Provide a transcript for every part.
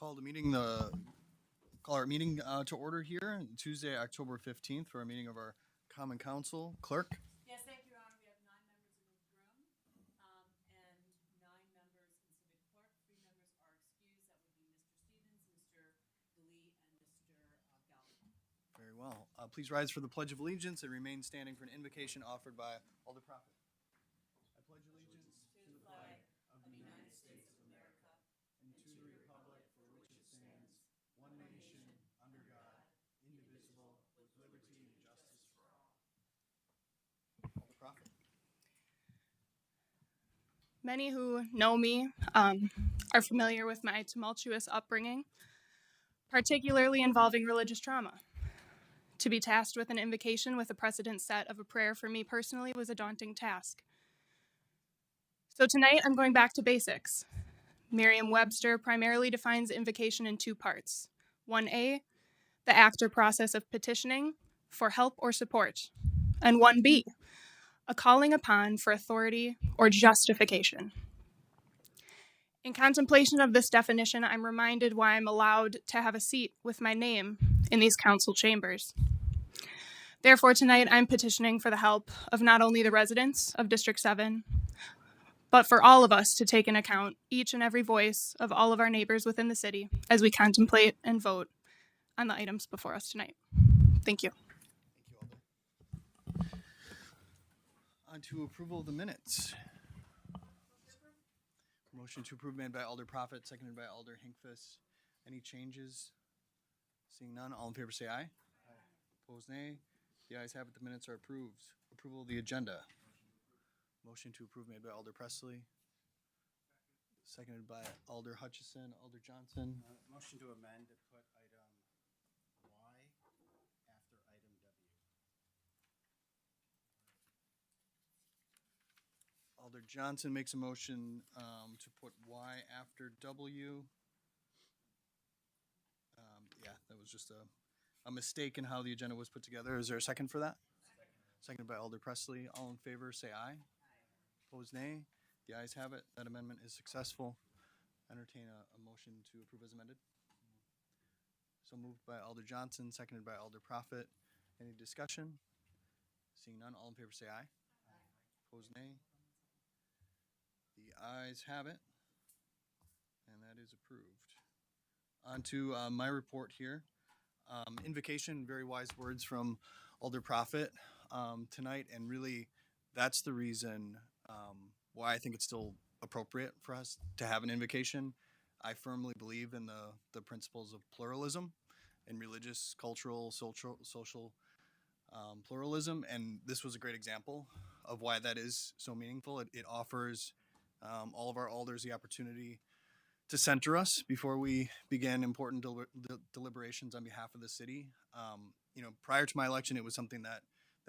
call our meeting to order here Tuesday, October 15th for our meeting of our Common Council. Clerk? Yes, thank you, Your Honor. We have 9 members in the room and 9 members in Civic Clerk. 3 members are excused. That would be Mr. Stevens, Mr. DeLee, and Mr. Gallagher. Very well. Please rise for the Pledge of Allegiance and remain standing for an invocation offered by Alder Prophet. I pledge allegiance To the flag of the United States of America and to the republic for which it stands, one nation, under God, indivisible, with liberty and justice for all. Alder Prophet. Many who know me are familiar with my tumultuous upbringing, particularly involving religious trauma. To be tasked with an invocation with a precedent set of a prayer for me personally was a daunting task. So tonight I'm going back to basics. Merriam-Webster primarily defines invocation in 2 parts. 1A, the act or process of petitioning for help or support. And 1B, a calling upon for authority or justification. In contemplation of this definition, I'm reminded why I'm allowed to have a seat with my name in these council chambers. Therefore, tonight I'm petitioning for the help of not only the residents of District 7, but for all of us to take into account each and every voice of all of our neighbors within the city as we contemplate and vote on the items before us tonight. Thank you. Thank you, Alder. On to approval of the minutes. Motion to approve made by Alder Prophet, seconded by Alder Hinkfist. Any changes? Seeing none, all in favor say aye. Aye. Opposed, nay. The ayes have it, the minutes are approved. Approval of the agenda. Motion to approve made by Alder Presley, seconded by Alder Hutchison. Alder Johnson. Motion to amend to put item Y after item W. Alder Johnson makes a motion to put Y after W. Yeah, that was just a mistake in how the agenda was put together. Is there a second for that? Seconded by Alder Presley. All in favor say aye. Opposed, nay. The ayes have it. That amendment is successful. Entertain a motion to approve as amended. So moved by Alder Johnson, seconded by Alder Prophet. Any discussion? Seeing none, all in favor say aye. Opposed, nay. The ayes have it, and that is approved. On to my report here. Invocation, very wise words from Alder Prophet tonight, and really that's the reason why I think it's still appropriate for us to have an invocation. I firmly believe in the principles of pluralism and religious, cultural, social pluralism, and this was a great example of why that is so meaningful. It offers all of our alders the opportunity to center us before we begin important deliberations on behalf of the city. Prior to my election, it was something that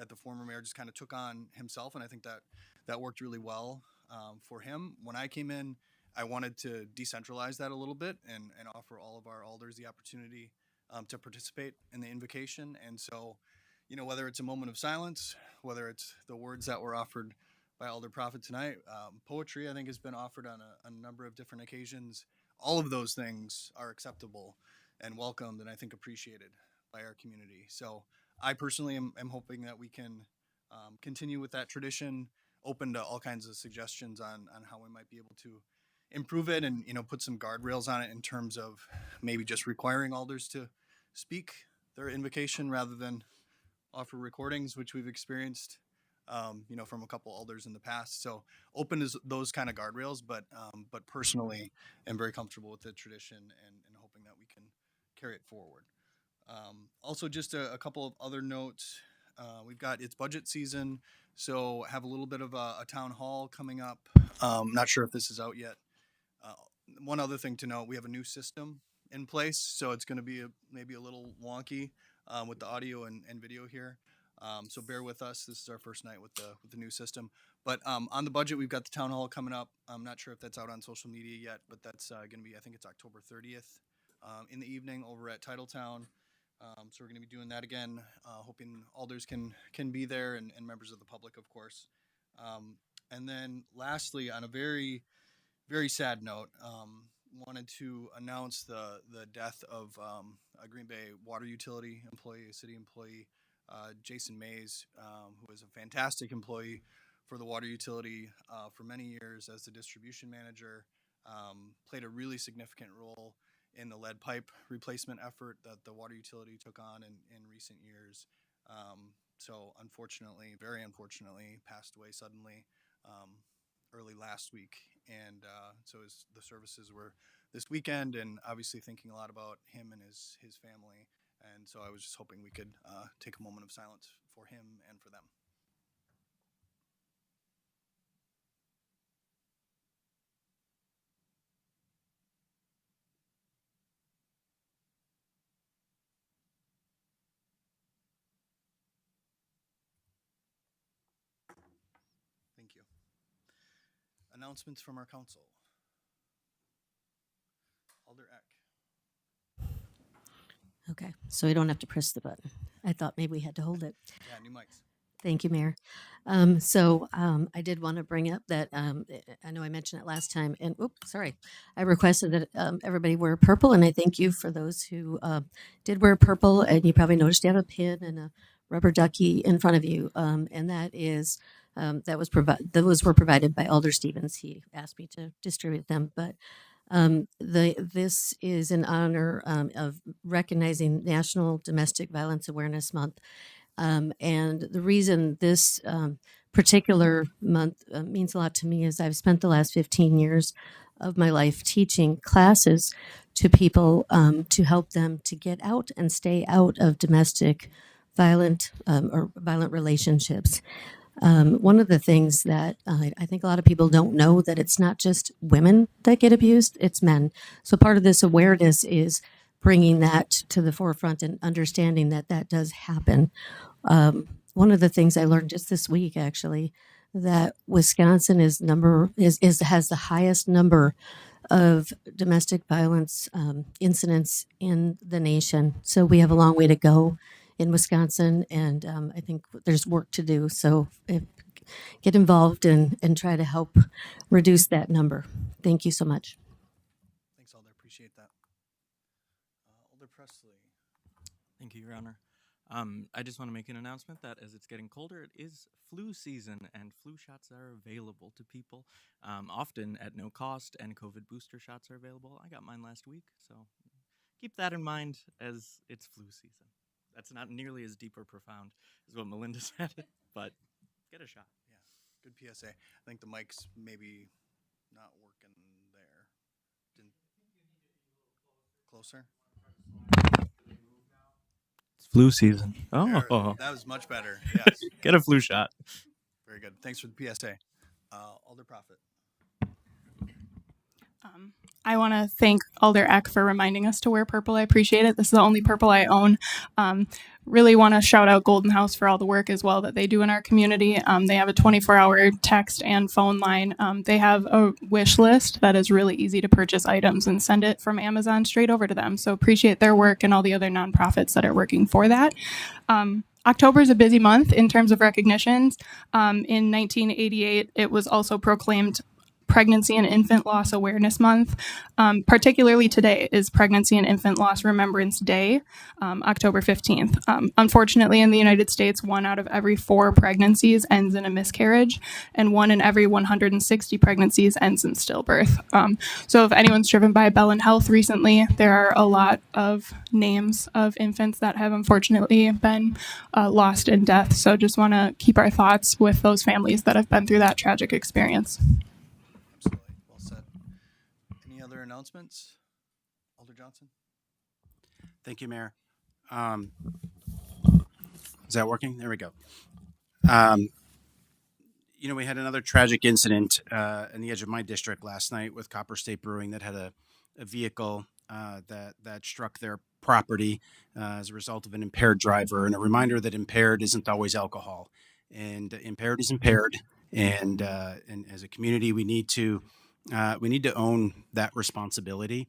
the former mayor just kind of took on himself, and I think that worked really well for him. When I came in, I wanted to decentralize that a little bit and offer all of our alders the opportunity to participate in the invocation. And so, whether it's a moment of silence, whether it's the words that were offered by Alder Prophet tonight, poetry I think has been offered on a number of different occasions. All of those things are acceptable and welcomed and I think appreciated by our community. So I personally am hoping that we can continue with that tradition, open to all kinds of suggestions on how we might be able to improve it and put some guardrails on it in terms of maybe just requiring alders to speak their invocation rather than offer recordings, which we've experienced from a couple alders in the past. So open to those kind of guardrails, but personally am very comfortable with the tradition and hoping that we can carry it forward. Also, just a couple of other notes. We've got it's budget season, so have a little bit of a town hall coming up. Not sure if this is out yet. One other thing to note, we have a new system in place, so it's going to be maybe a little wonky with the audio and video here. So bear with us. This is our first night with the new system. But on the budget, we've got the town hall coming up. I'm not sure if that's out on social media yet, but that's going to be, I think it's October 30th in the evening over at Titletown. So we're going to be doing that again, hoping alders can be there and members of the public, of course. And then lastly, on a very, very sad note, wanted to announce the death of a Green Bay water utility employee, a city employee, Jason Mays, who was a fantastic employee for the water utility for many years as the distribution manager. Played a really significant role in the lead pipe replacement effort that the water utility took on in recent years. So unfortunately, very unfortunately, passed away suddenly early last week. And so the services were this weekend, and obviously thinking a lot about him and his family. And so I was just hoping we could take a moment of silence for him and for them. Thank you. Announcements from our council. Alder Eck. Okay, so we don't have to press the button. I thought maybe we had to hold it. Yeah, new mics. Thank you, Mayor. I did want to bring up that I know I mentioned it last time, and sorry, I requested that everybody wear purple, and I thank you for those who did wear purple. And you probably noticed you have a pin and a rubber ducky in front of you, and those were provided by Alder Stevens. He asked me to distribute them, but this is in honor of recognizing National Domestic Violence Awareness Month. And the reason this particular month means a lot to me is I've spent the last 15 years of my life teaching classes to people to help them to get out and stay out of domestic violent or violent relationships. One of the things that I think a lot of people don't know, that it's not just women that get abused, it's men. So part of this awareness is bringing that to the forefront and understanding that that does happen. One of the things I learned just this week, actually, that Wisconsin has the highest number of domestic violence incidents in the nation. So we have a long way to go in Wisconsin, and I think there's work to do. So get involved and try to help reduce that number. Thank you so much. Thanks, Alder. Appreciate that. Alder Presley. Thank you, Your Honor. I just want to make an announcement that as it's getting colder, it is flu season, and flu shots are available to people, often at no cost, and COVID booster shots are available. I got mine last week, so keep that in mind as it's flu season. That's not nearly as deep or profound as what Melinda said, but get a shot. Yeah, good PSA. I think the mic's maybe not working there. Closer? It's flu season. There, Oh, that was much better. Yes, get a flu shot. very good. Thanks for the PSA. Alder Prophet. I want to thank Alder Eck for reminding us to wear purple. I appreciate it. This is the only purple I own. Really want to shout out Golden House for all the work as well that they do in our community. They have a 24-hour text and phone line. They have a wish list that is really easy to purchase items and send it from Amazon straight over to them. So appreciate their work and all the other nonprofits that are working for that. October is a busy month in terms of recognitions. In 1988, it was also proclaimed Pregnancy and Infant Loss Awareness Month. Particularly today is Pregnancy and Infant Loss Remembrance Day, October 15th. Unfortunately, in the United States, 1 out of every 4 pregnancies ends in a miscarriage, and 1 in every 160 pregnancies ends in stillbirth. So if anyone's driven by Bell and Health recently, there are a lot of names of infants that have unfortunately been lost in death. So just want to keep our thoughts with those families that have been through that tragic experience. Absolutely. Well said. Any other announcements? Alder Johnson? Thank you, Mayor. Is that working? There we go. We had another tragic incident in the edge of my district last night with Copper State Brewing that had a vehicle that struck their property as a result of an impaired driver. And a reminder that impaired isn't always alcohol, and impaired is impaired. And as a community, we need to own that responsibility.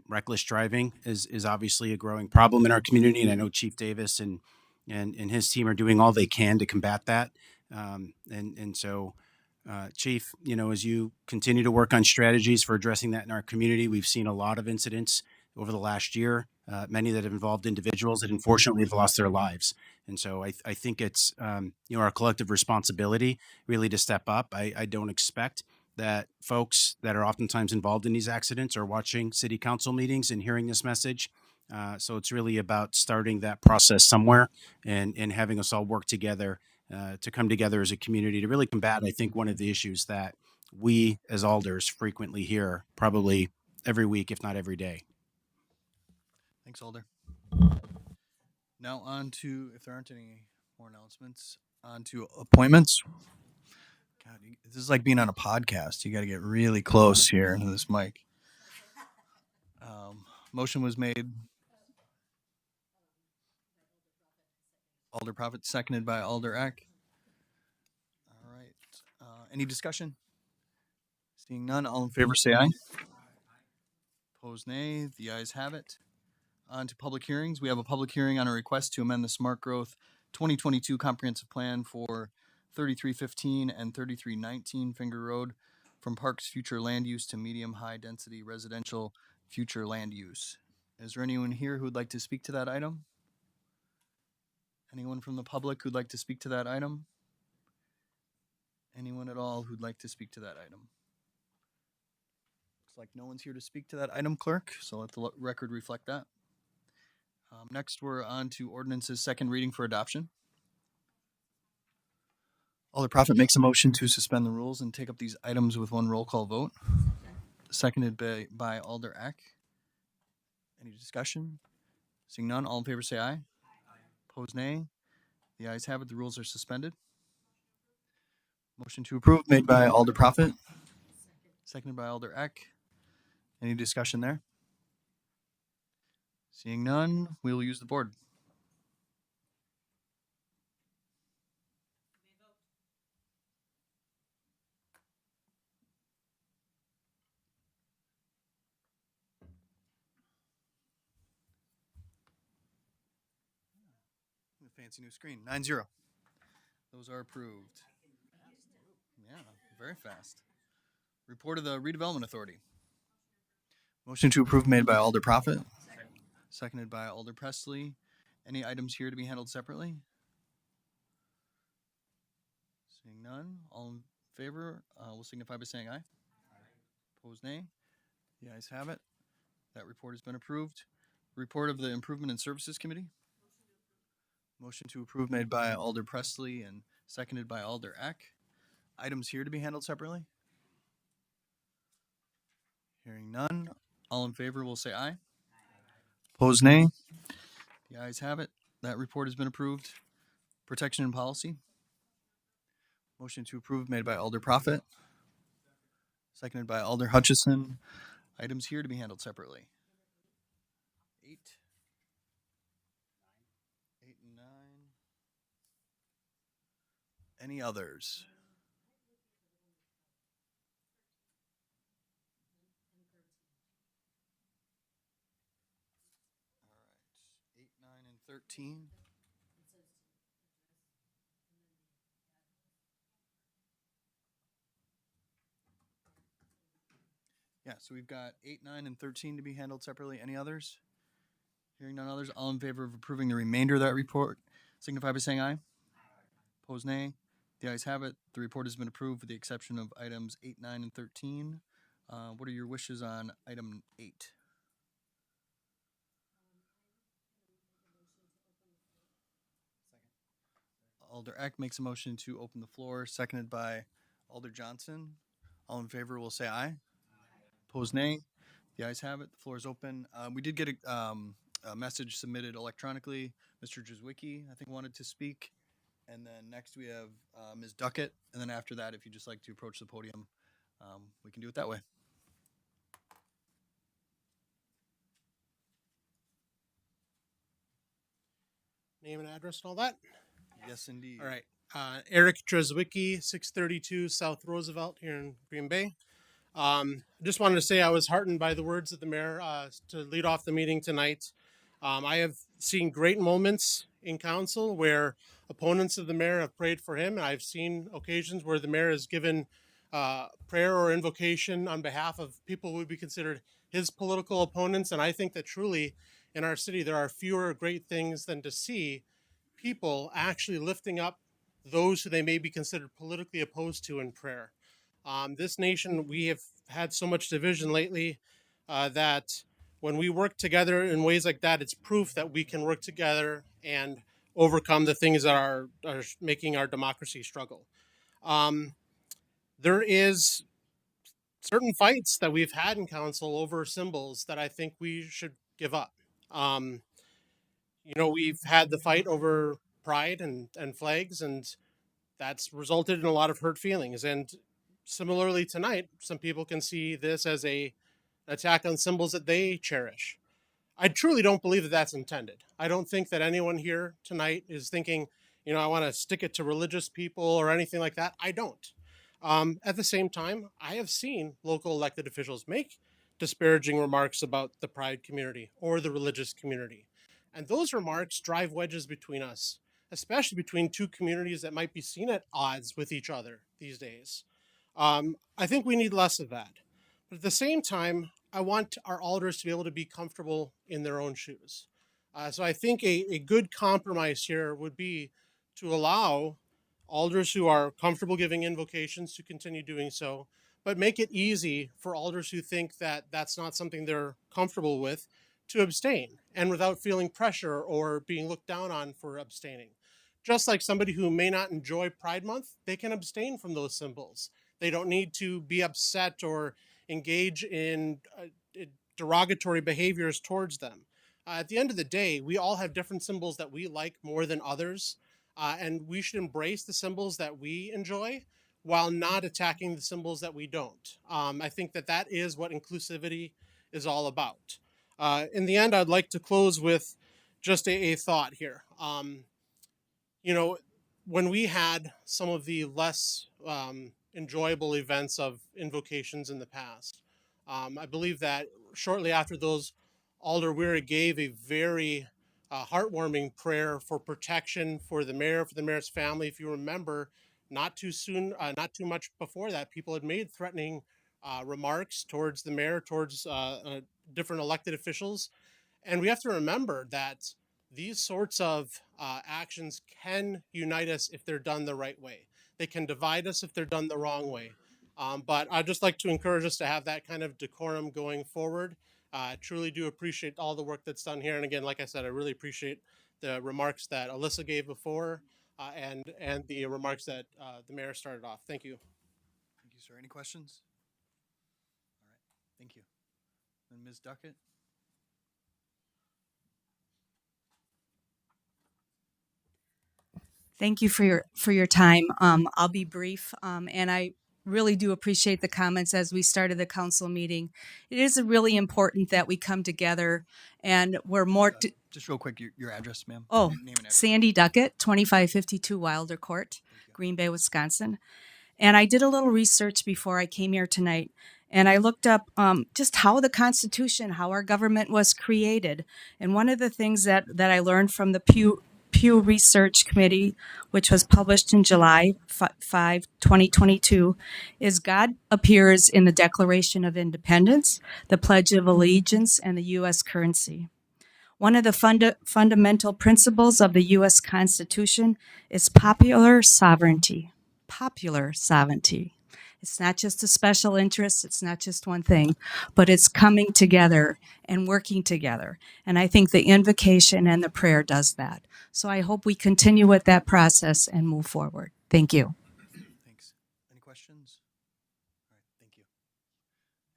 Reckless driving is obviously a growing problem in our community, and I know Chief Davis and his team are doing all they can to combat that. So Chief, as you continue to work on strategies for addressing that in our community, we've seen a lot of incidents over the last year, many that have involved individuals that unfortunately have lost their lives. And so I think it's, our collective responsibility really to step up. I don't expect that folks that are oftentimes involved in these accidents are watching city council meetings and hearing this message. So it's really about starting that process somewhere and having us all work together to come together as a community to really combat, I think, one of the issues that we as alders frequently hear probably every week, if not every day. Thanks, Alder. Now on to, if there aren't any more announcements, on to appointments. God, this is like being on a podcast. You got to get really close here into this mic. Motion was made. Alder Prophet, seconded by Alder Eck. All right. Any discussion? Seeing none, all in favor say aye. Opposed nay. The ayes have it. On to public hearings. We have a public hearing on a request to amend the Smart Growth 2022 Comprehensive Plan for 3315 and 3319 Finger Road from Parks Future Land Use to Medium High Density Residential Future Land Use. Is there anyone here who would like to speak to that item? Anyone from the public who'd like to speak to that item? Anyone at all who'd like to speak to that item? Looks like no one's here to speak to that item, clerk, so let the record reflect that. Next, we're on to ordinances second reading for adoption. Alder Prophet makes a motion to suspend the rules and take up these items with one roll call vote. Seconded by Alder Eck. Any discussion? Seeing none, all in favor say aye. Opposed nay. The ayes have it. The rules are suspended. Motion to approve made by Alder Prophet. Seconded by Alder Eck. Any discussion there? Seeing none, we will use the board. Fancy new screen. 9-0. Those are approved. Yeah, very fast. Report of the Redevelopment Authority. Motion to approve made by Alder Prophet. Seconded by Alder Presley. Any items here to be handled separately? Seeing none, all in favor will signify by saying aye. Opposed nay. The ayes have it. That report has been approved. Report of the Improvement and Services Committee. Motion to approve made by Alder Presley and seconded by Alder Eck. Items here to be handled separately? Hearing none, all in favor will say aye. Opposed nay. The ayes have it. That report has been approved. Protection and policy. Motion to approve made by Alder Prophet. Seconded by Alder Hutchison. Items here to be handled separately. 8 and 9. Any others? All right. 8, 9, and 13. Yeah, so we've got 8, 9, and 13 to be handled separately. Any others? Hearing none others, all in favor of approving the remainder of that report, signify by saying aye. Opposed nay. The ayes have it. The report has been approved with the exception of items 8, 9, and 13. What are your wishes on item 8? Alder Eck makes a motion to open the floor, seconded by Alder Johnson. All in favor will say aye. Opposed nay. The ayes have it. The floor is open. We did get a message submitted electronically. Mr. Jazwicki, I think, wanted to speak. And then next we have Ms. Duckett. And then after that, if you'd just like to approach the podium, we can do it that way. Name and address and all that? Yes, indeed. All right. Eric Drzwicki, 632 South Roosevelt here in Green Bay. Just wanted to say I was heartened by the words of the mayor to lead off the meeting tonight. I have seen great moments in council where opponents of the mayor have prayed for him. I've seen occasions where the mayor has given prayer or invocation on behalf of people who would be considered his political opponents. And I think that truly in our city, there are fewer great things than to see people actually lifting up those who they may be considered politically opposed to in prayer. This nation, we have had so much division lately that when we work together in ways like that, it's proof that we can work together and overcome the things that are making our democracy struggle. There is certain fights that we've had in council over symbols that I think we should give up. We've had the fight over pride and flags, and that's resulted in a lot of hurt feelings. And similarly tonight, some people can see this as a attack on symbols that they cherish. I truly don't believe that that's intended. I don't think that anyone here tonight is thinking, I want to stick it to religious people or anything like that. I don't. At the same time, I have seen local elected officials make disparaging remarks about the pride community or the religious community. And those remarks drive wedges between us, especially between two communities that might be seen at odds with each other these days. I think we need less of that. But at the same time, I want our alders to be able to be comfortable in their own shoes. So I think a good compromise here would be to allow alders who are comfortable giving invocations to continue doing so, but make it easy for alders who think that that's not something they're comfortable with to abstain, and without feeling pressure or being looked down on for abstaining. Just like somebody who may not enjoy Pride Month, they can abstain from those symbols. They don't need to be upset or engage in derogatory behaviors towards them. At the end of the day, we all have different symbols that we like more than others, and we should embrace the symbols that we enjoy while not attacking the symbols that we don't. I think that is what inclusivity is all about. In the end, I'd like to close with just a thought here. When we had some of the less enjoyable events of invocations in the past, I believe that shortly after those, Alder Weary gave a very heartwarming prayer for protection for the mayor's family. If you remember, not too much before that, people had made threatening remarks towards the mayor, towards different elected officials. And we have to remember that these sorts of actions can unite us if they're done the right way. They can divide us if they're done the wrong way. But I'd just like to encourage us to have that kind of decorum going forward. I truly do appreciate all the work that's done here. And again, like I said, I really appreciate the remarks that Alyssa gave before and the remarks that the mayor started off. Thank you. Thank you, sir. Any questions? All right. Thank you. And Ms. Duckett? Thank you for your time. I'll be brief, and I really do appreciate the comments as we started the council meeting. It is really important that we come together, and we're more. Just real quick, your address, ma'am. Oh, Name and address. Sandy Duckett, 2552 Wilder Court, Green Bay, Wisconsin. And I did a little research before I came here tonight, and I looked up just how the Constitution, how our government was created. And one of the things that I learned from the Pew Research Committee, which was published in July 5, 2022, is God appears in the Declaration of Independence, the Pledge of Allegiance, and the U.S. currency. One of the fundamental principles of the U.S. Constitution is popular sovereignty. Popular sovereignty. It's not just a special interest, it's not just one thing, but it's coming together and working together. And I think the invocation and the prayer does that. So I hope we continue with that process and move forward. Thank you. Thanks. Any questions? All right. Thank you.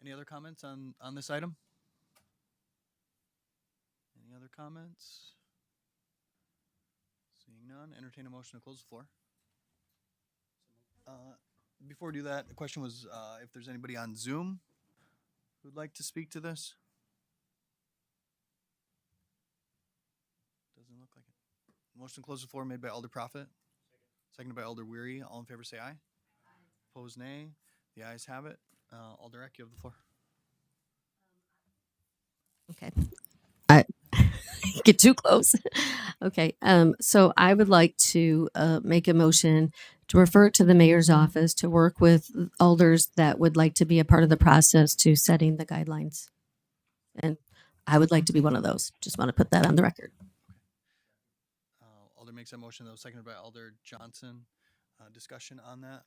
Any other comments on this item? Any other comments? Seeing none, entertain a motion to close the floor. Before we do that, the question was if there's anybody on Zoom who'd like to speak to this. Doesn't look like it. Motion to close the floor made by Alder Prophet, seconded by Alder Weary. All in favor say aye. Opposed nay. The ayes have it. Alder Eck, you have the floor. Okay. I get too close. Okay. So I would like to make a motion to refer it to the mayor's office to work with alders that would like to be a part of the process to setting the guidelines. And I would like to be one of those. Just want to put that on the record. Alder makes that motion, that was seconded by Alder Johnson. Discussion on that?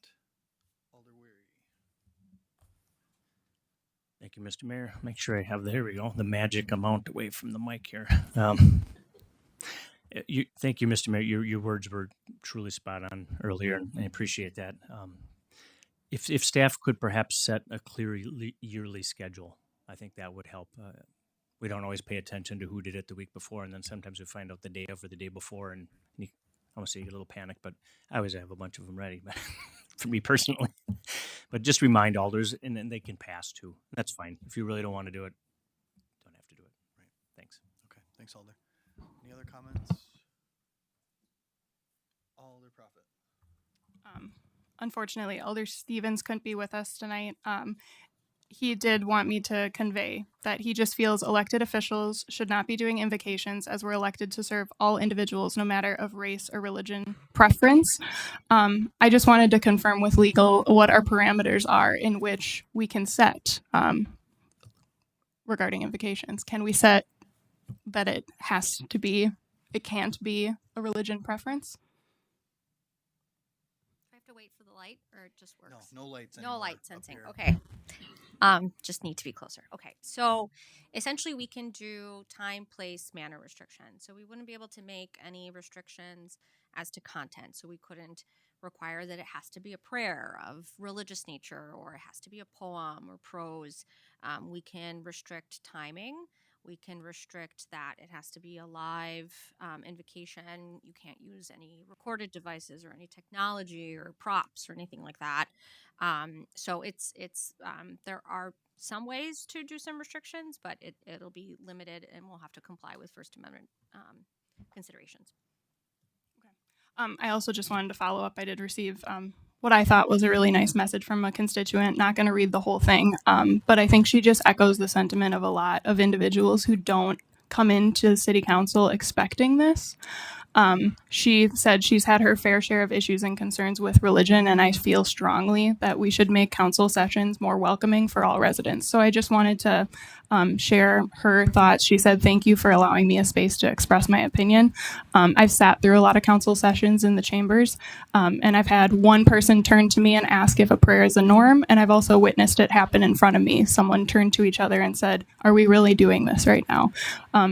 Alder Weary. Thank you, Mr. Mayor. Make sure I have, there we go, the magic amount away from the mic here. Thank you, Mr. Mayor. Your words were truly spot on earlier, and I appreciate that. If staff could perhaps set a clear yearly schedule, I think that would help. We don't always pay attention to who did it the week before, and then sometimes we find out the day of or the day before, and I want to say you get a little panic, but I always have a bunch of them ready. But for me personally, but just remind alders, and then they can pass too. That's fine. If you really don't want to do it, don't have to do it. Right. Thanks. Okay, thanks, Alder. Any other comments? Alder Prophet. Unfortunately, Elder Stevens couldn't be with us tonight. He did want me to convey that he just feels elected officials should not be doing invocations, as we're elected to serve all individuals, no matter of race or religion preference. I just wanted to confirm with legal what our parameters are in which we can set regarding invocations. Can we set that it can't be a religion preference? I have to wait for the light, or it just works? No lights No anymore light up sensing. here. Okay. Just need to be closer. Okay. So essentially we can do time, place, manner restrictions. So we wouldn't be able to make any restrictions as to content. So we couldn't require that it has to be a prayer of religious nature, or it has to be a poem or prose. We can restrict timing. We can restrict that it has to be a live invocation. You can't use any recorded devices or any technology or props or anything like that. So it's there are some ways to do some restrictions, but it'll be limited, and we'll have to comply with First Amendment considerations. I also just wanted to follow up. I did receive what I thought was a really nice message from a constituent. Not going to read the whole thing, but I think she just echoes the sentiment of a lot of individuals who don't come into city council expecting this. She said she's had her fair share of issues and concerns with religion, and I feel strongly that we should make council sessions more welcoming for all residents. So I just wanted to share her thoughts. She said, "Thank you for allowing me a space to express my opinion." I've sat through a lot of council sessions in the chambers, and I've had one person turn to me and ask if a prayer is a norm, and I've also witnessed it happen in front of me. Someone turned to each other and said, "Are we really doing this right now?"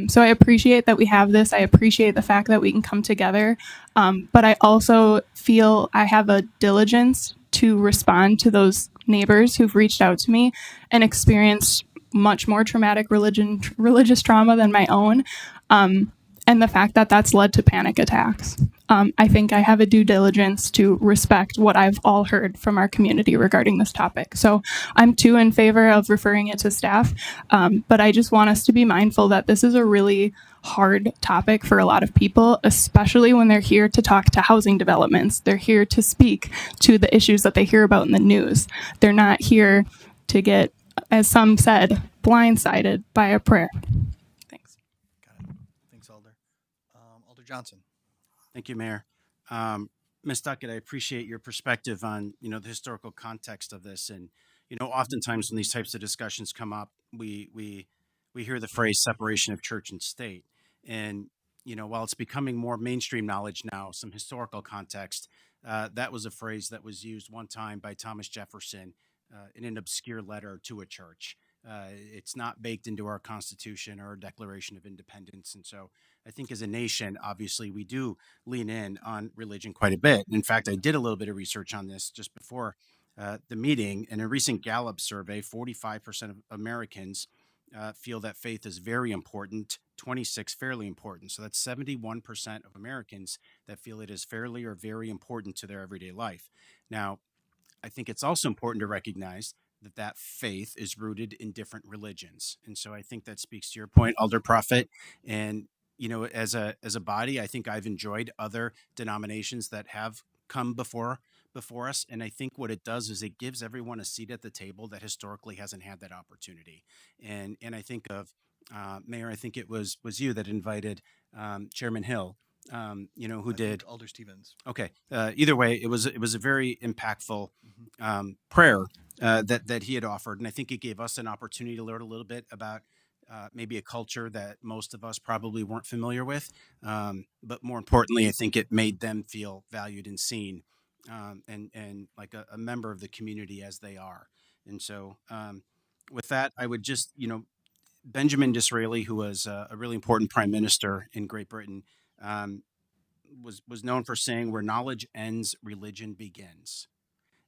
So I appreciate that we have this. I appreciate the fact that we can come together, but I also feel I have a diligence to respond to those neighbors who've reached out to me and experienced much more traumatic religious trauma than my own, and the fact that that's led to panic attacks. I think I have a due diligence to respect what I've all heard from our community regarding this topic. So I'm too in favor of referring it to staff, but I just want us to be mindful that this is a really hard topic for a lot of people, especially when they're here to talk to housing developments. They're here to speak to the issues that they hear about in the news. They're not here to get, as some said, blindsided by a prayer. Thanks. Got it. Thanks, Alder. Alder Johnson. Thank you, Mayor. Ms. Duckett, I appreciate your perspective on, the historical context of this. And, oftentimes when these types of discussions come up, we hear the phrase separation of church and state. And, while it's becoming more mainstream knowledge now, some historical context, that was a phrase that was used one time by Thomas Jefferson in an obscure letter to a church. It's not baked into our Constitution or our Declaration of Independence. And so I think as a nation, obviously, we do lean in on religion quite a bit. In fact, I did a little bit of research on this just before the meeting. In a recent Gallup survey, 45% of Americans feel that faith is very important, 26 fairly important. So that's 71% of Americans that feel it is fairly or very important to their everyday life. Now, I think it's also important to recognize that faith is rooted in different religions. And so I think that speaks to your point, Alder Prophet. And, as a body, I think I've enjoyed other denominations that have come before us. And I think what it does is it gives everyone a seat at the table that historically hasn't had that opportunity. And I think of, Mayor, I think it was you that invited Chairman Hill, who I think did. Alder Stevens. Okay. Either way, it was a very impactful Mhm. prayer that he had offered, and I think it gave us an opportunity to learn a little bit about maybe a culture that most of us probably weren't familiar with. But more importantly, I think it made them feel valued and seen, and like a member of the community as they are. And so, with that, I would just Benjamin Disraeli, who was a really important prime minister in Great Britain. Um, was known for saying, "Where knowledge ends, religion begins."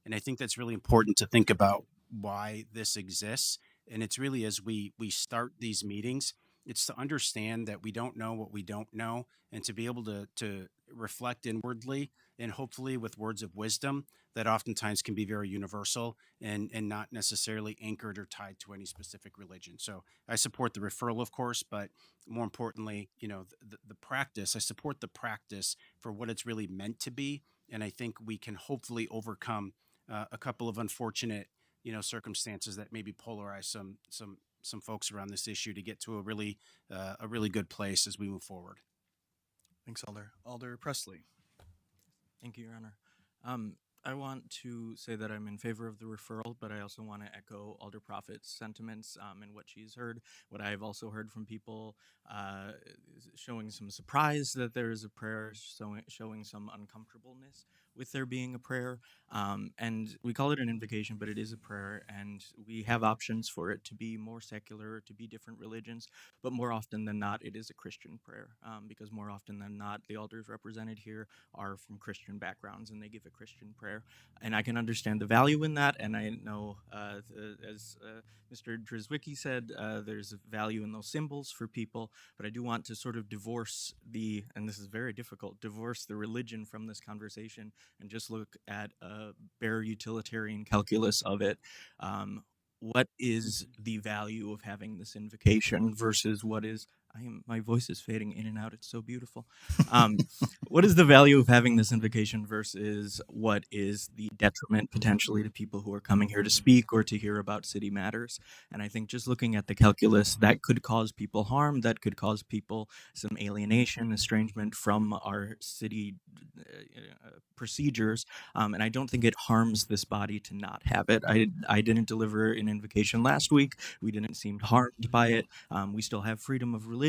And I think that's really important to think about why this exists. And it's really as we start these meetings, it's to understand that we don't know what we don't know, and to be able to reflect inwardly, and hopefully with words of wisdom that oftentimes can be very universal and not necessarily anchored or tied to any specific religion. So I support the referral, of course, but more importantly, the practice. I support the practice for what it's really meant to be, and I think we can hopefully overcome a couple of unfortunate, circumstances that maybe polarize some folks around this issue to get to a really good place as we move forward. Thanks, Alder. Alder Presley. Thank you, Your Honor. I want to say that I'm in favor of the referral, but I also want to echo Alder Prophet's sentiments and what she's heard. What I've also heard from people showing some surprise that there is a prayer, showing some uncomfortableness with there being a prayer. And we call it an invocation, but it is a prayer, and we have options for it to be more secular, to be different religions, but more often than not, it is a Christian prayer, because more often than not, the elders represented here are from Christian backgrounds, and they give a Christian prayer. And I can understand the value in that, and I know, as Mr. Drzwicki said, there's value in those symbols for people, but I do want to sort of divorce and this is very difficult, divorce the religion from this conversation and just look at a bare utilitarian calculus of it. What is the value of having this invocation versus what is my voice is fading in and out. It's so beautiful. What is the value of having this invocation versus what is the detriment potentially to people who are coming here to speak or to hear about city matters? And I think just looking at the calculus, that could cause people harm, that could cause people some alienation, estrangement from our city procedures. And I don't think it harms this body to not have it. I didn't deliver an invocation last week. We didn't seem harmed by it. We still have freedom of religion.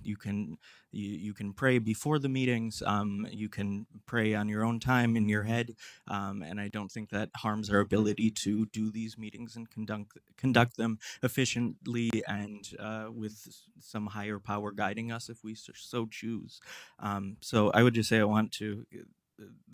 You can pray before the meetings. You can pray on your own time in your head, and I don't think that harms our ability to do these meetings and conduct them efficiently and with some higher power guiding us if we so choose. So I would just say I want to.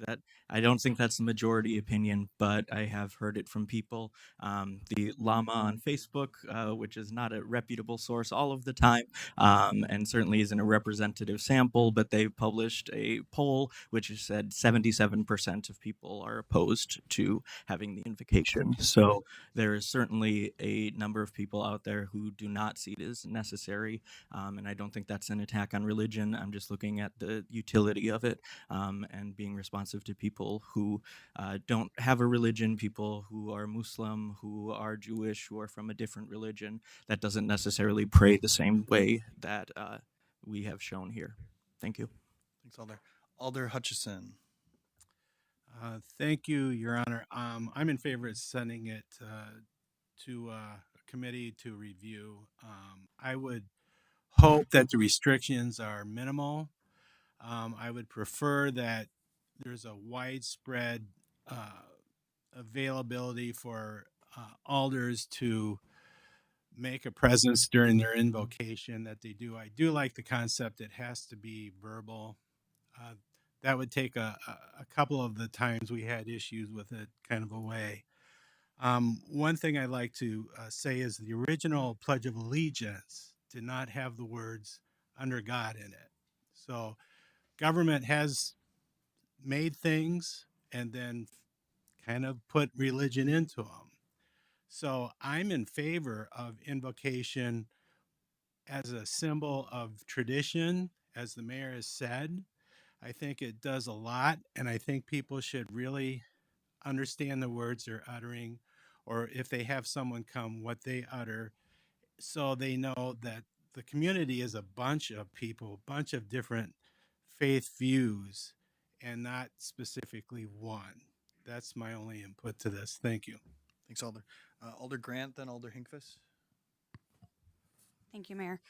That I don't think that's the majority opinion, but I have heard it from people. The Llama on Facebook, which is not a reputable source all of the time, and certainly isn't a representative sample, but they published a poll which said 77% of people are opposed to having the invocation. So there is certainly a number of people out there who do not see it as necessary, and I don't think that's an attack on religion. I'm just looking at the utility of it and being responsive to people who don't have a religion, people who are Muslim, who are Jewish, who are from a different religion that doesn't necessarily pray the same way that we have shown here. Thank you. Thanks, Alder. Alder Hutchison. Thank you, Your Honor. I'm in favor of sending it to a committee to review. I would hope that the restrictions are minimal. I would prefer that there's a widespread availability for alders to make a presence during their invocation that they do. I do like the concept it has to be verbal. That would take a couple of the times we had issues with it kind of away. One thing I'd like to say is the original Pledge of Allegiance did not have the words "under God" in it. So government has made things and then kind of put religion into them. So I'm in favor of invocation as a symbol of tradition, as the mayor has said. I think it does a lot, and I think people should really understand the words they're uttering, or if they have someone come, what they utter, so they know that the community is a bunch of people, bunch of different faith views, and not specifically one. That's my only input to this. Thank you. Thanks, Alder. Alder Grant, then Alder Hinkfist. Thank you, Mayor.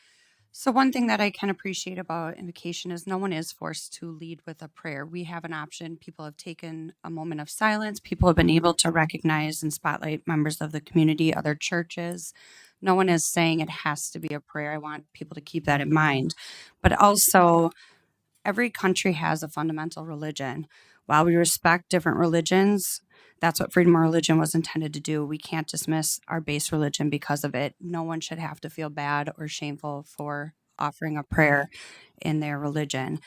So one thing that I can appreciate about invocation is no one is forced to lead with a prayer. We have an option. People have taken a moment of silence. People have been able to recognize and spotlight members of the community, other churches. No one is saying it has to be a prayer. I want people to keep that in mind. But also, every country has a fundamental religion. While we respect different religions, that's what freedom of religion was intended to do. We can't dismiss our base religion because of it. No one should have to feel bad or shameful for offering a prayer in their religion.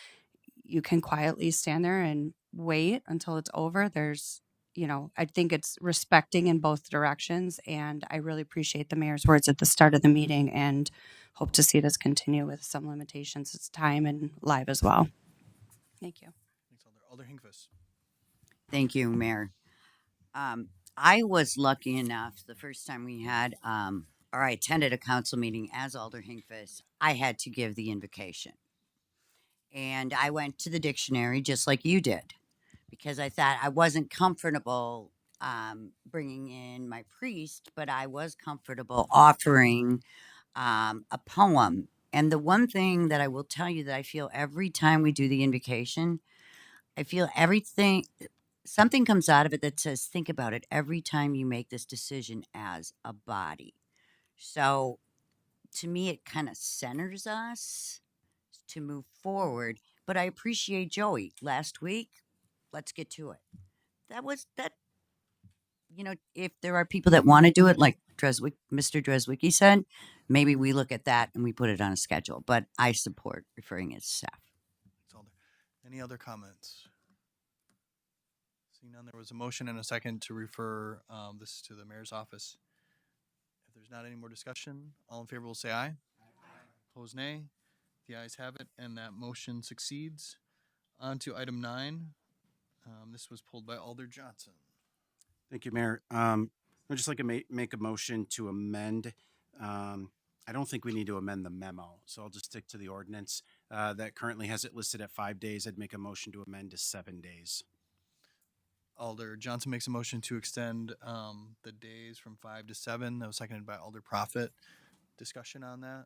You can quietly stand there and wait until it's over. I think it's respecting in both directions. And I really appreciate the mayor's words at the start of the meeting and hope to see this continue with some limitations. It's time and live as well. Thank you. Thanks, Alder. Alder Hinkfist. Thank you, Mayor. I was lucky enough the first time we had, or I attended a council meeting as Alder Hinkfist, I had to give the invocation. And I went to the dictionary just like you did because I thought I wasn't comfortable bringing in my priest, but I was comfortable offering a poem. And the one thing that I will tell you that I feel every time we do the invocation, I feel something comes out of it that says, think about it every time you make this decision as a body. So to me, it kind of centers us to move forward. But I appreciate Joey. Last week, let's get to it. If there are people that want to do it, like Mr. Dreswicki said, maybe we look at that and we put it on a schedule. But I support referring it to staff. Thanks, Alder. Any other comments? Seeing none, there was a motion and a second to refer this to the mayor's office. If there's not any more discussion, all in favor will say aye. Opposed, nay. The ayes have it, and that motion succeeds. On to item 9. This was pulled by Alder Johnson. Thank you, Mayor. I'd just like to make a motion to amend. I don't think we need to amend the memo, so I'll just stick to the ordinance that currently has it listed at 5 days. I'd make a motion to amend to 7 days. Alder Johnson makes a motion to extend the days from 5 to 7. That was seconded by Alder Profit. Discussion on that?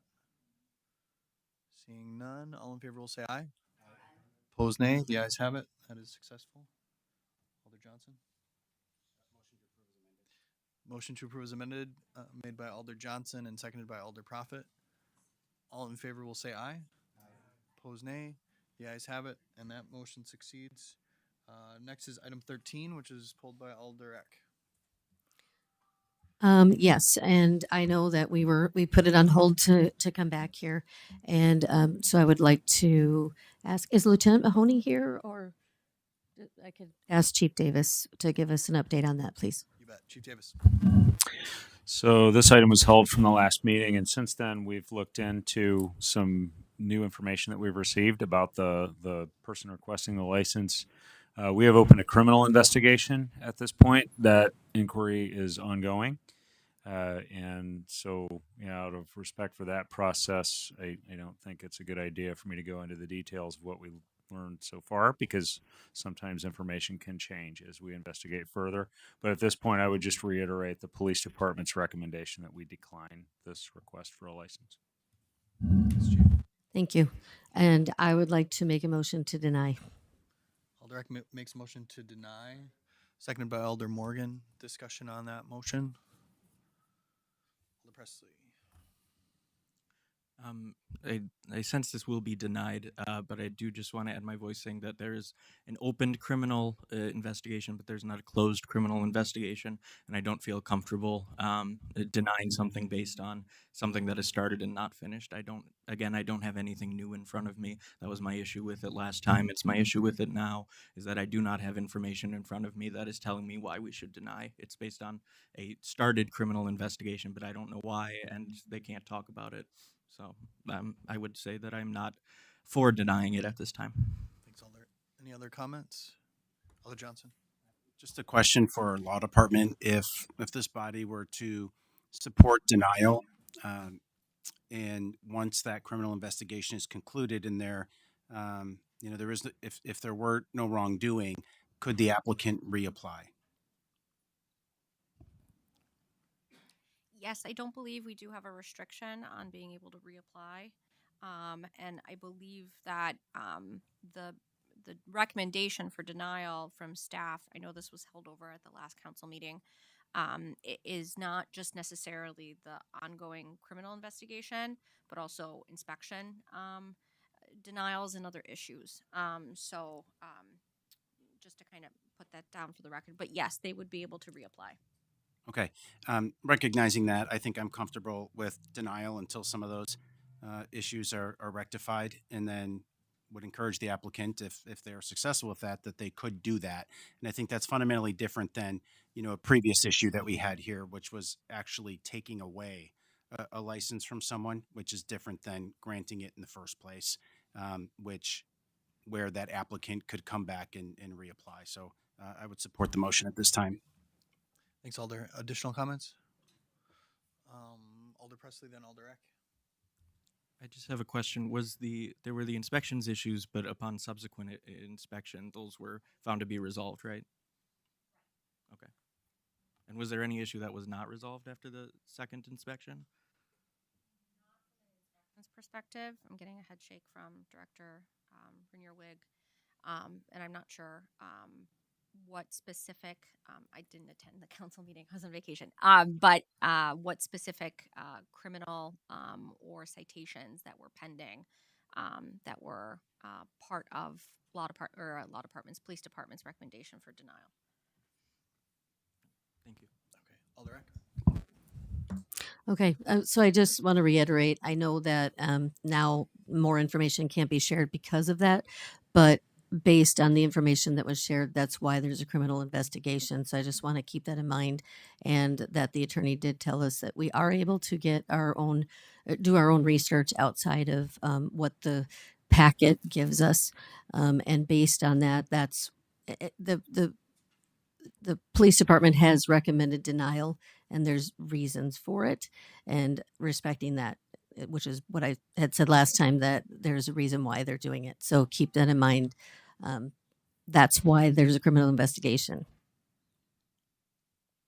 Seeing none, all in favor will say aye. Opposed, nay. The ayes have it. That is successful. Alder Johnson. Motion to approve is amended, made by Alder Johnson and seconded by Alder Profit. All in favor will say aye. Opposed, nay. The ayes have it, and that motion succeeds. Next is item 13, which is pulled by Alder Eck. Yes, and I know that we put it on hold to come back here, and so I would like to ask: is Lieutenant Mahoney here, or I could ask Chief Davis to give us an update on that, please? You bet, Chief Davis. So this item was held from the last meeting, and since then we've looked into some new information that we've received about the person requesting the license. We have opened a criminal investigation at this point. That inquiry is ongoing. And so, out of respect for that process, I don't think it's a good idea for me to go into the details of what we learned so far, because sometimes information can change as we investigate further. But at this point, I would just reiterate the police department's recommendation that we decline this request for a license. Thank you. And I would like to make a motion to deny. Alder Eck makes a motion to deny, seconded by Alder Morgan. Discussion on that motion. Alder Presley. I sense this will be denied, but I do just want to add my voice saying that there is an opened criminal investigation, but there's not a closed criminal investigation, and I don't feel comfortable denying something based on something that is started and not finished. I don't have anything new in front of me. That was my issue with it last time. It's my issue with it now, is that I do not have information in front of me that is telling me why we should deny. It's based on a started criminal investigation, but I don't know why, and they can't talk about it. So I would say that I'm not for denying it at this time. Thanks, Alder. Any other comments? Alder Johnson. Just a question for our law department. If this body were to support denial, And once that criminal investigation is concluded and there is, if there were no wrongdoing, could the applicant reapply? Yes, I don't believe we do have a restriction on being able to reapply. And I believe that the recommendation for denial from staff, I know this was held over at the last council meeting, is not just necessarily the ongoing criminal investigation, but also inspection denials and other issues. Just to kind of put that down for the record, but yes, they would be able to reapply. Okay. Recognizing that, I think I'm comfortable with denial until some of those issues are rectified, and then would encourage the applicant, if they're successful with that they could do that. And I think that's fundamentally different than, a previous issue that we had here, which was actually taking away a license from someone, which is different than granting it in the first place, where that applicant could come back and reapply. So I would support the motion at this time. Thanks, Alder. Additional comments? Alder Presley, then Alder Eck. I just have a question. There were the inspections issues, but upon subsequent inspection, those were found to be resolved, right? Okay. And was there any issue that was not resolved after the second inspection? Perspective, I'm getting a head shake from Director Rainier Wig, and I'm not sure what specific. I didn't attend the council meeting; I was on vacation. But what specific criminal or citations that were pending that were part of law department's, police department's recommendation for denial. Thank you. Okay, Alder Eck. Okay, so I just want to reiterate, I know that now more information can't be shared because of that, but based on the information that was shared, that's why there's a criminal investigation. So I just want to keep that in mind, and that the attorney did tell us that we are able to get do our own research outside of what the packet gives us. And based on that, that's the police department has recommended denial, and there's reasons for it, and respecting that, which is what I had said last time, that there's a reason why they're doing it. So keep that in mind. That's why there's a criminal investigation.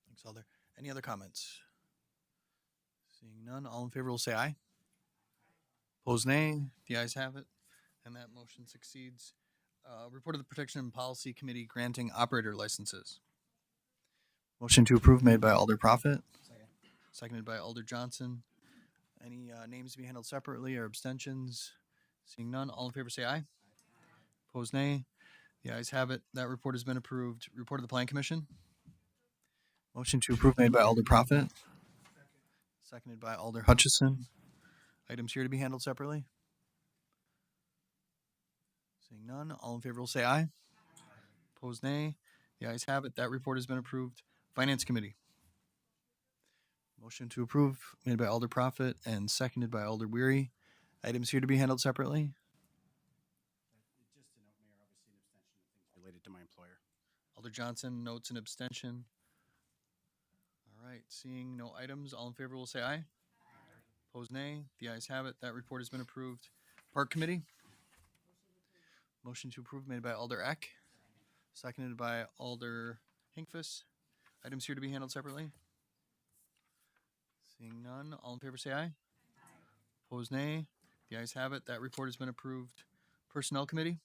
Thanks, Alder. Any other comments? Seeing none, all in favor will say aye. Opposed, nay. The ayes have it, and that motion succeeds. Report of the Protection and Policy Committee granting operator licenses. Motion to approve made by Alder Profit. Seconded by Alder Johnson. Any names to be handled separately or abstentions? Seeing none, all in favor say aye. Opposed, nay. The ayes have it. That report has been approved. Report of the Plan Commission. Motion to approve made by Alder Profit. Seconded by Alder Hutchison. Items here to be handled separately. Seeing none, all in favor will say aye. Opposed, nay. The ayes have it. That report has been approved. Finance Committee. Motion to approve made by Alder Profit and seconded by Alder Weary. Items here to be handled separately. Just to note, Mayor, obviously an abstention of things related to my employer. Alder Johnson notes an abstention. All right, seeing no items, all in favor will say aye. Opposed, nay. The ayes have it. That report has been approved. Park Committee. Motion to approve made by Alder Eck, seconded by Alder Hinkfuss. Items here to be handled separately. Seeing none, all in favor say aye. Opposed, nay. The ayes have it. That report has been approved. Personnel Committee.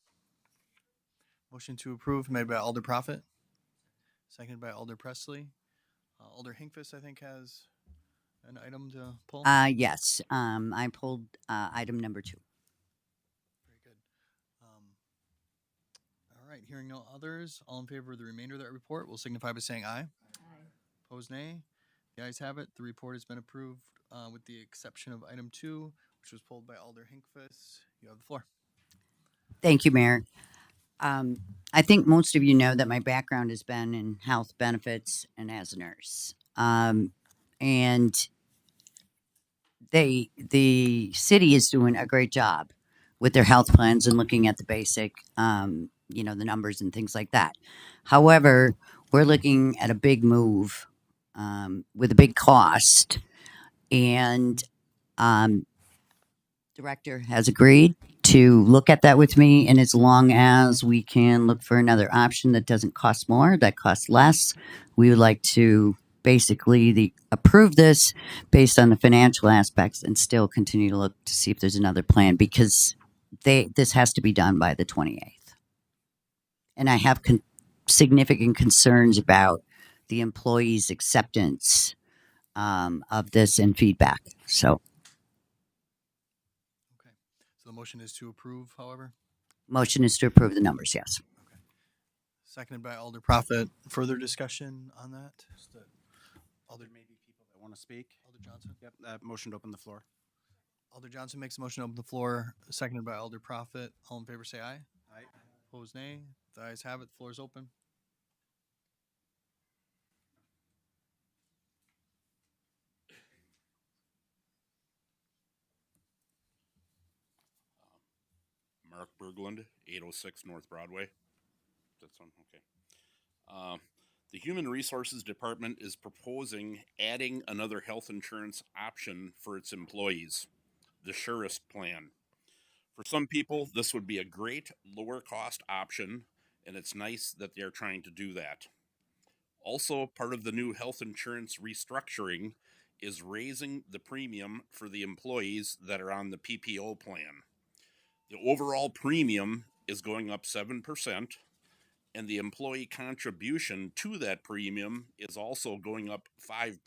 Motion to approve made by Alder Profit, seconded by Alder Presley. Alder Hinkfuss, I think, has an item to pull. Yes. I pulled item number 2. Very good. All right, hearing no others, all in favor of the remainder of that report will signify by saying aye. Aye. Opposed, nay. The ayes have it. The report has been approved with the exception of item 2, which was pulled by Alder Hinkfuss. You have the floor. Thank you, Mayor. I think most of you know that my background has been in health benefits and as a nurse. And the city is doing a great job with their health plans and looking at the basic, the numbers and things like that. However, we're looking at a big move with a big cost And director has agreed to look at that with me. And as long as we can look for another option that doesn't cost more, that costs less, we would like to basically approve this based on the financial aspects and still continue to look to see if there's another plan, because this has to be done by the 28th. And I have significant concerns about the employees' acceptance of this and feedback. So Okay. So the motion is to approve, however. motion is to approve the numbers, yes. Seconded by Alder Prophet. Further discussion on that? Alder, There may be people that want to speak. Alder Johnson. Yep. Motion to open the floor. Alder Johnson makes a motion to open the floor, seconded by Alder Prophet. All in favor, say aye. Aye. Opposed, nay. The ayes have it. The floor is open. Mark Berglund, 806 North Broadway. That's on, okay. The Human Resources Department is proposing adding another health insurance option for its employees, the Surest Plan. For some people, this would be a great lower cost option, and it's nice that they're trying to do that. Also, part of the new health insurance restructuring is raising the premium for the employees that are on the PPO plan. The overall premium is going up 7%, and the employee contribution to that premium is also going up 5%.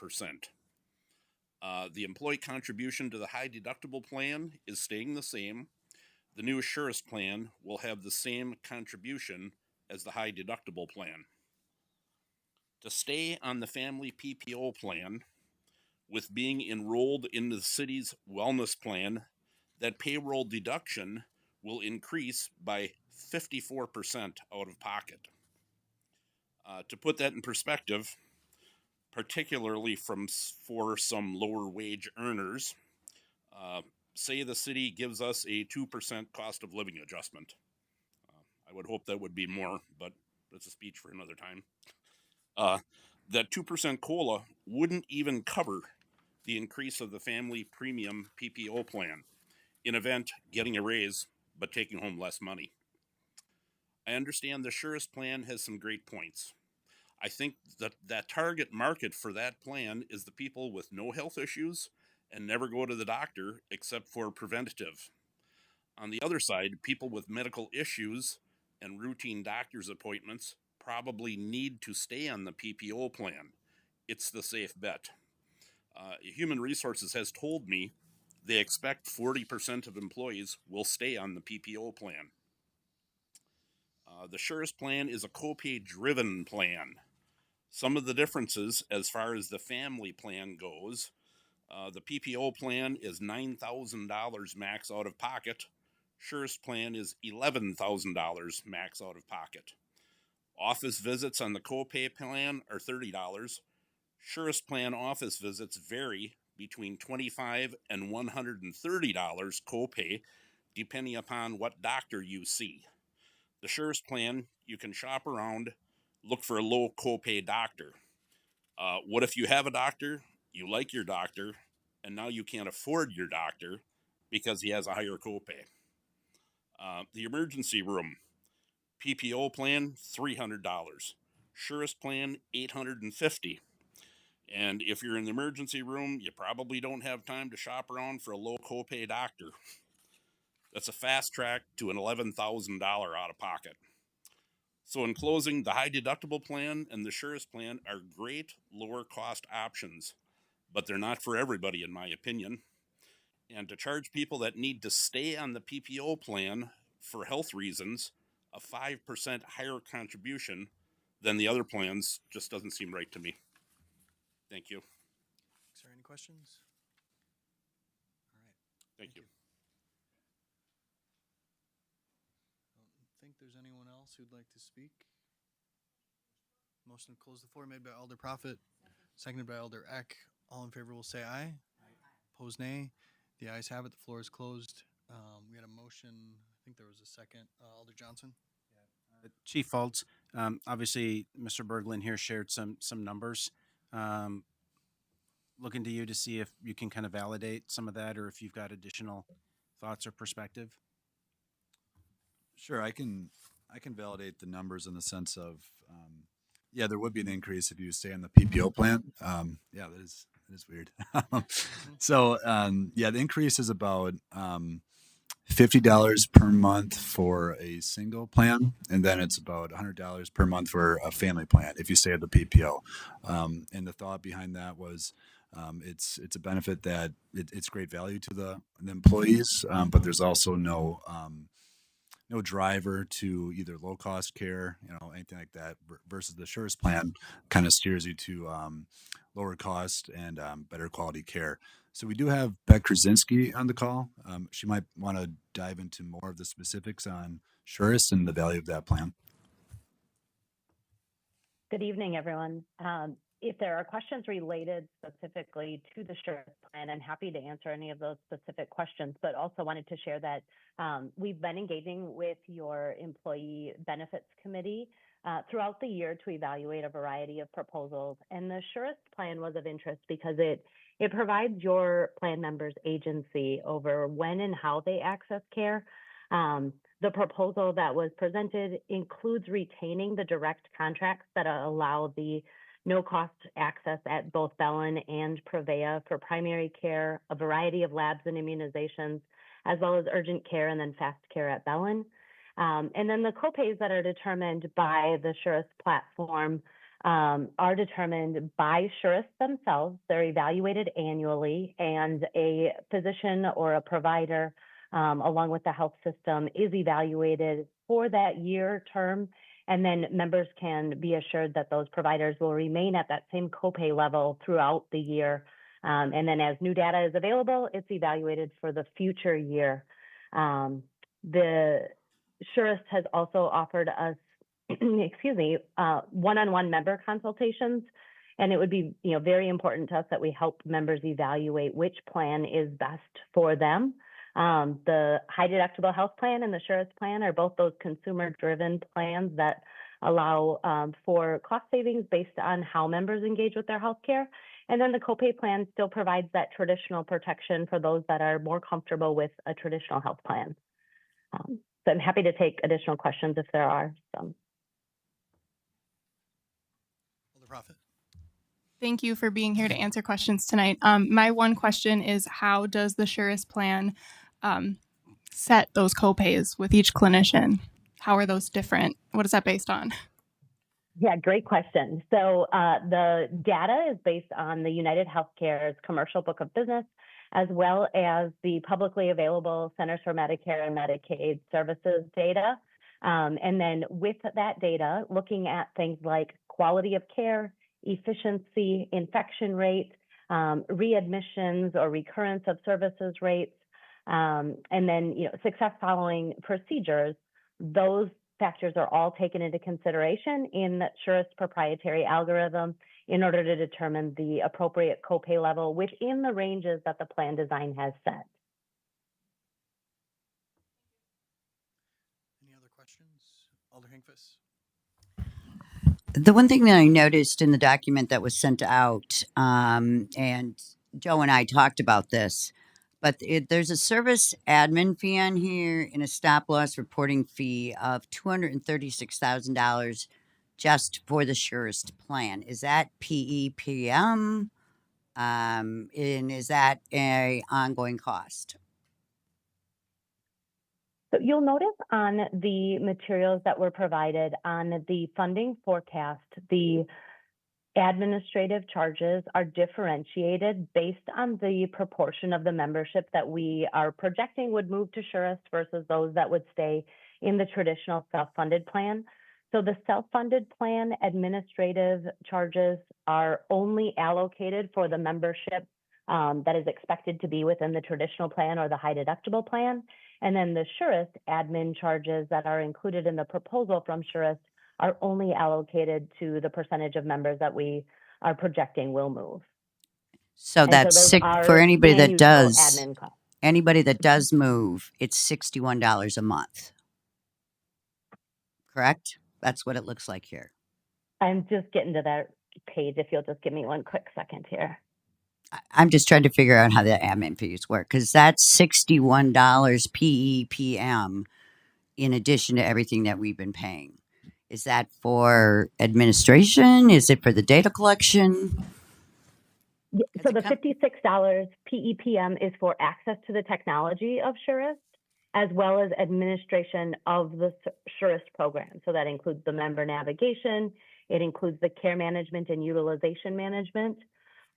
The employee contribution to the high deductible plan is staying the same. The new Surest plan will have the same contribution as the high deductible plan. To stay on the family PPO plan, with being enrolled in the city's wellness plan, that payroll deduction will increase by 54% out of pocket. To put that in perspective, particularly for some lower wage earners, say the city gives us a 2% cost of living adjustment. I would hope that would be more, but that's a speech for another time. That 2% COLA wouldn't even cover the increase of the family premium PPO plan, in event getting a raise but taking home less money. I understand the Surest plan has some great points. I think that target market for that plan is the people with no health issues and never go to the doctor except for preventative. On the other side, people with medical issues and routine doctor's appointments probably need to stay on the PPO plan. It's the safe bet. Human Resources has told me they expect 40% of employees will stay on the PPO plan. The Surest plan is a copay-driven plan. Some of the differences as far as the family plan goes, the PPO plan is $9,000 max out of pocket. Surest plan is $11,000 max out of pocket. Office visits on the copay plan are $30. Surest plan office visits vary between $25 and $130 copay, depending upon what doctor you see. The Surest plan, you can shop around, look for a low copay doctor. What if you have a doctor, you like your doctor, and now you can't afford your doctor because he has a higher copay? The emergency room, PPO plan, $300. Surest plan, $850. And if you're in the emergency room, you probably don't have time to shop around for a low copay doctor. That's a fast track to an $11,000 out of pocket. So in closing, the high deductible plan and the Surest plan are great lower cost options, but they're not for everybody in my opinion. And to charge people that need to stay on the PPO plan for health reasons a 5% higher contribution than the other plans just doesn't seem right to me. Thank you. Is there any questions? All right. Thank you. I don't think there's anyone else who'd like to speak. Motion to close the floor made by Alder Prophet, seconded by Alder Eck. All in favor will say aye. Opposed, nay. The ayes have it. The floor is closed. We had a motion. I think there was a second. Alder Johnson. Chief Fultz, obviously, Mr. Berglund here shared some numbers. looking to you to see if you can kind of validate some of that, or if you've got additional thoughts or perspective. Sure, I can validate the numbers in the sense of, yeah, there would be an increase if you stay on the PPO plan. Yeah, that is weird. Yeah, the increase is about $50 per month for a single plan, and then it's about $100 per month for a family plan if you stay at the PPO. And the thought behind that was, it's a benefit that it's great value to the employees, but there's also no driver to either low cost care, anything like that, versus the Surest plan kind of steers you to lower cost and better quality care. So we do have Beck Krasinski on the call. She might want to dive into more of the specifics on Surest and the value of that plan. Good evening, everyone. If there are questions related specifically to the Surest plan, I'm happy to answer any of those specific questions, but also wanted to share that we've been engaging with your employee benefits committee throughout the year to evaluate a variety of proposals. And the Surest plan was of interest because it provides your plan members agency over when and how they access care. The proposal that was presented includes retaining the direct contracts that allow the no-cost access at both Bellin and Prevea for primary care, a variety of labs and immunizations, as well as urgent care and then fast care at Bellin. And then the copays that are determined by the Surest platform are determined by Surest themselves. They're evaluated annually, and a physician or a provider, along with the health system, is evaluated for that year term. And then members can be assured that those providers will remain at that same copay level throughout the year. And then as new data is available, it's evaluated for the future year. The Surest has also offered us, one-on-one member consultations. And it would be, very important to us that we help members evaluate which plan is best for them. The high deductible health plan and the Surest plan are both those consumer-driven plans that allow for cost savings based on how members engage with their health care. And then the copay plan still provides that traditional protection for those that are more comfortable with a traditional health plan. So I'm happy to take additional questions if there are some. Alder Profit. Thank you for being here to answer questions tonight. My one question is, how does the Surest plan set those copays with each clinician? How are those different? What is that based on? Yeah, great question. So the data is based on the United Healthcare's commercial book of business, as well as the publicly available Centers for Medicare and Medicaid Services data. And then with that data, looking at things like quality of care, efficiency, infection rate, readmissions or recurrence of services rates, and then success following procedures. Those factors are all taken into consideration in Surest proprietary algorithm in order to determine the appropriate copay level within the ranges that the plan design has set. Any other questions? Alder Hinkfist. The one thing that I noticed in the document that was sent out, and Joe and I talked about this, but there's a service admin fee on here and a stop loss reporting fee of $236,000 just for the Surest plan. Is that PEPM? And is that a ongoing cost? So you'll notice on the materials that were provided on the funding forecast, the administrative charges are differentiated based on the proportion of the membership that we are projecting would move to Surest versus those that would stay in the traditional self-funded plan. So the self-funded plan administrative charges are only allocated for the membership that is expected to be within the traditional plan or the high deductible plan. And then the Surest admin charges that are included in the proposal from Surest are only allocated to the percentage of members that we are projecting will move. So that's for anybody that does move, it's $61 a month. Correct? That's what it looks like here. I'm just getting to that page. If you'll just give me one quick second here. I'm just trying to figure out how the admin fees work because that's $61 PEPM in addition to everything that we've been paying. Is that for administration? Is it for the data collection? So the $56 PEPM is for access to the technology of Surest, as well as administration of the Surest program. So that includes the member navigation, it includes the care management and utilization management.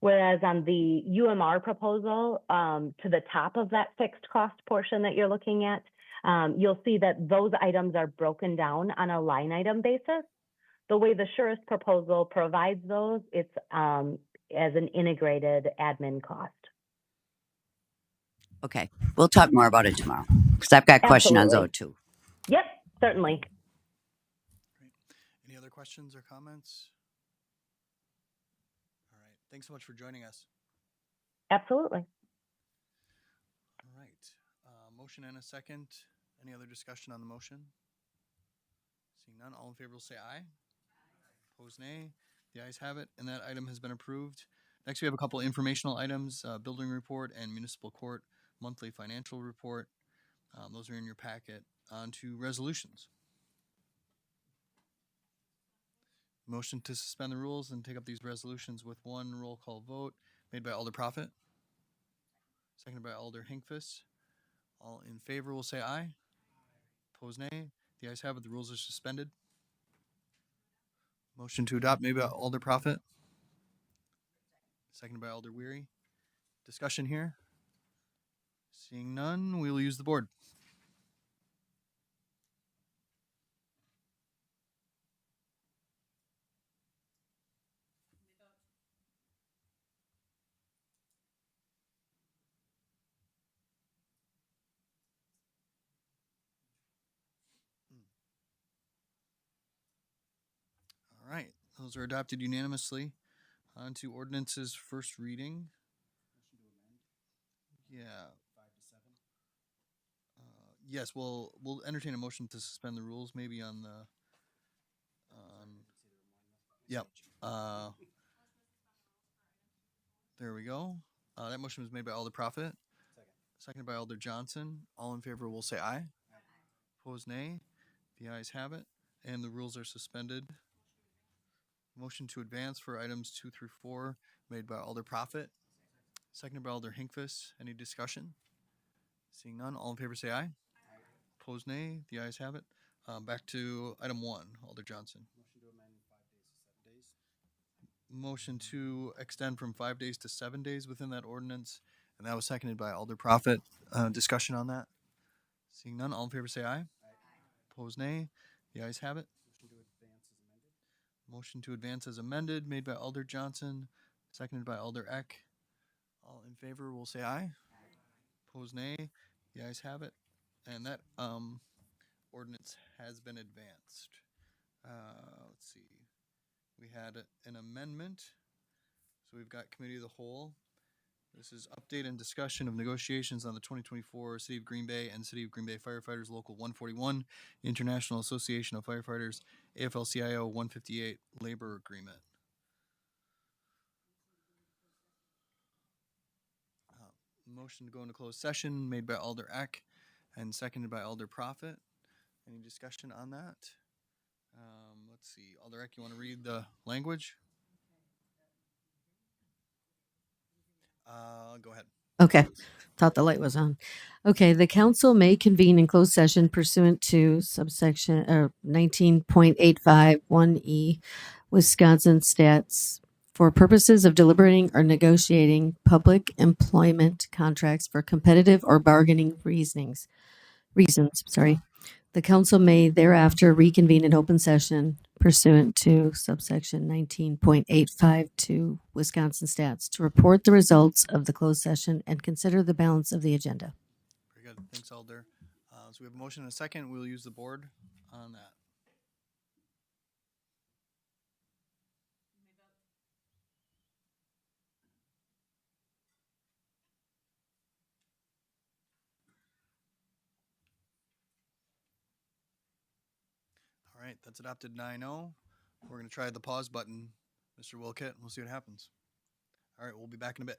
Whereas on the UMR proposal, to the top of that fixed cost portion that you're looking at, you'll see that those items are broken down on a line item basis. The way the Surest proposal provides those, it's as an integrated admin cost. Okay, we'll talk more about it tomorrow because I've got a question on Absolutely. Zone 2. Yep, certainly. Any other questions or comments? All right. Thanks so much for joining us. Absolutely. All right. Motion and a second. Any other discussion on the motion? Seeing none, all in favor will say aye. Opposed, nay. The ayes have it, and that item has been approved. Next, we have a couple informational items, building report and municipal court monthly financial report. Those are in your packet. On to resolutions. Motion to suspend the rules and take up these resolutions with one roll call vote made by Alder Profit, seconded by Alder Hinkfist. All in favor will say aye. Opposed, nay. The ayes have it. The rules are suspended. Motion to adopt made by Alder Profit, seconded by Alder Weary. Discussion here? Seeing none, we will use the board. All right, those are adopted unanimously. On to ordinances first reading. Yeah. Yes, we'll entertain a motion to suspend the rules, maybe on the. Yep. There we go. That motion was made by Alder Profit, seconded by Alder Johnson. All in favor will say aye. Opposed, nay. The ayes have it, and the rules are suspended. Motion to advance for items 2 through 4 made by Alder Profit, seconded by Alder Hinkfist. Any discussion? Seeing none, all in favor say aye. Opposed, nay. The ayes have it. Back to item 1, Alder Johnson. Motion to extend from 5 days to 7 days within that ordinance, and that was seconded by Alder Profit. Discussion on that? Seeing none, all in favor say aye. Opposed, nay. The ayes have it. Motion to advance as amended, made by Alder Johnson, seconded by Alder Eck. All in favor will say aye. Opposed, nay. The ayes have it. And that ordinance has been advanced. Let's see. We had an amendment. So we've got Committee of the Whole. This is update and discussion of negotiations on the 2024 City of Green Bay and City of Green Bay Firefighters Local 141 International Association of Firefighters AFL-CIO 158 Labor Agreement. Motion to go into closed session made by Alder Eck and seconded by Alder Profit. Any discussion on that? Let's see. Alder Eck, you want to read the language? Go ahead. Okay. Thought the light was on. Okay. The council may convene in closed session pursuant to subsection 19.851E Wisconsin stats for purposes of deliberating or negotiating public employment contracts for competitive or bargaining reasons. The council may thereafter reconvene in open session pursuant to subsection 19.852 Wisconsin stats to report the results of the closed session and consider the balance of the agenda. Very good. Thanks, Alder. So we have a motion and a second. We'll use the board on that. All right, that's adopted 9-0. We're going to try the pause button, Mr. Wilkett, and we'll see what happens. All right, we'll be back in a bit.